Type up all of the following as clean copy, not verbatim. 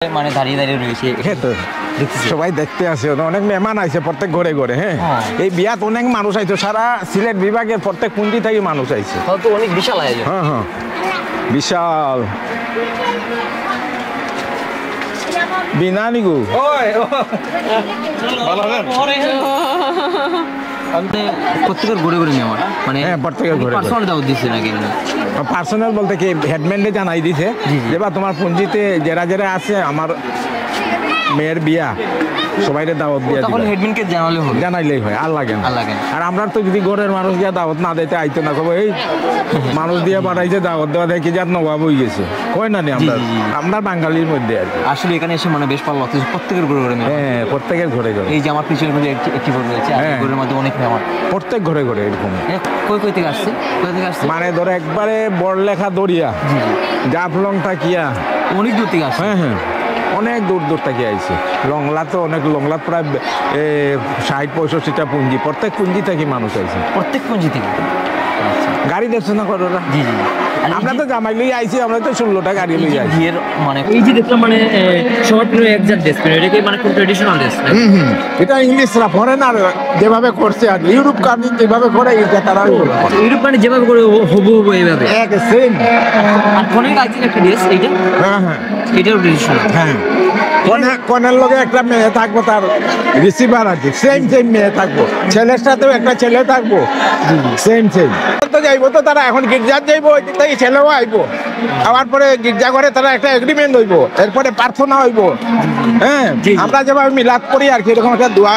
মানে দাঁড়িয়ে দাঁড়িয়ে রয়েছে সবাই দেখতে আসে অনেক মেহমান আইছে প্রত্যেক ঘরে ঘরে। হ্যাঁ, এই বিয়াত অনেক মানুষ আইছে, সারা সিলেট বিভাগের প্রত্যেক কুঞ্জি থেকে মানুষ আইছে। তো অনেক বিশাল আয়োজন। হ্যাঁ হ্যাঁ, বিশাল বিনানি গো। প্রত্যেকের ঘুরে ঘুরে নেওয়া মানে প্রত্যেকের ঘরে পার্সোনাল দাওয়াত দিচ্ছে নাকি? পার্সোনাল বলতে কি হেডম্যানরে জানাই দিছে যে বা তোমার পুঞ্জিতে যারা যারা আছে আমার মেয়ের বিয়া সবাইরে দাওয়াত দিয়ে তখন হেডম্যানকে জানালে হবে, জানাইলেই হয়, আর লাগে না। আর আমরা তো যদি ঘরের মানুষ গিয়া দাওয়াত না দিতে আইতো না, কবে এই মানুষ দিয়ে পাঠাইছে দাওয়াত দেওয়া দেখি যার নবাব হয়ে গেছে, কয় না নি আমরা আমরা বাঙালির মধ্যে আর কি। আসলে এখানে এসে মানে বেশ ভালো লাগছে, প্রত্যেকের ঘরে ঘরে। হ্যাঁ, প্রত্যেকের ঘরে ঘরে। এই যে আমার পিছনে একটি ঘর রয়েছে, ঘরের মধ্যে অনেক মেহমান, প্রত্যেক ঘরে ঘরে এরকম। কই থেকে আসছে, কোথা থেকে আসছে? মানে ধরো একবারে বড়লেখা দরিয়া জাফলং থাকিয়া অনেক দূর থেকে আসছে। হ্যাঁ হ্যাঁ, অনেক দূর দূর থেকে আইছে। লংলা তো অনেক, লংলা প্রায় 60-65টা পুঞ্জি, প্রত্যেক পুঞ্জি থেকে মানুষ আইছে। প্রত্যেক পুঞ্জি থেকে গাড়ি দেখছো না কতটা? জি জি, আমরা তো জামাই লই আইছি, আমরা তো 16টা গাড়ি লই আইছি। বিয়ের মানে এই যে দেখলাম মানে শর্ট একজাক্ট ড্রেস পরে, এটা কি মানে কোন ট্র্যাডিশনাল ড্রেস? এটা ইংলিশরা ফরেনার যেভাবে করছে আর ইউরোপ কান্ট্রি যেভাবে করে এটা তারা ইউরোপ কান্ট্রি যেভাবে করে হবু হবু এইভাবে এক সেম। আর কোনের কাছে একটা ড্রেস, এইটা হ্যাঁ হ্যাঁ, এটাও ট্র্যাডিশনাল। হ্যাঁ, কনের লগে একটা মেয়ে থাকবো, তার রিসিভার আছে সেম সেম মেয়ে থাকবো, ছেলের সাথেও একটা ছেলে থাকবো সেম সেম। তো যাইবো তো তারা এখন গির্জার যাইবো, ওই দিক থেকে ছেলেও আইবো, আবার পরে গির্জা ঘরে তারা একটা এগ্রিমেন্ট হইবো, এরপরে প্রার্থনা হইবো। হ্যাঁ, আমরা যেভাবে মিলাদ করি আর কি, এরকম একটা দোয়া।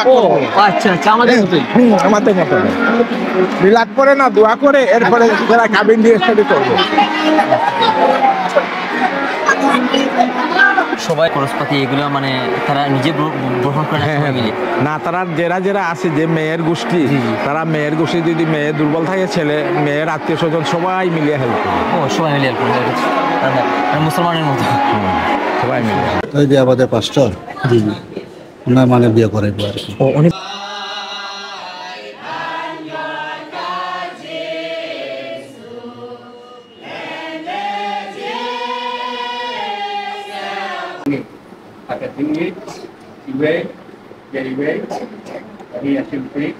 আচ্ছা আচ্ছা, আমাদের মতোই। আমাদের মতো মিলাদ করে না, দোয়া করে এরপরে তারা কাবিন দিয়ে স্টাডি করবো। সবাই খরচপাতি এগুলো মানে তারা নিজে গ্রহণ করে না, তারা যারা যারা আছে যে মেয়ের গোষ্ঠী, তারা মেয়ের গোষ্ঠী যদি মেয়ে দুর্বল থাকে, ছেলে মেয়ের আত্মীয় স্বজন সবাই মিলিয়ে হেল্প করে। সবাই মিলিয়ে হেল্প করে, মুসলমানের মতো সবাই মিলে। ওই যে আমাদের পাস্টর, জি জি, ওনার মানে বিয়ে করাইবো আর কি। অনেক Agak tinggi, wait, jadi wait, ini hasil break.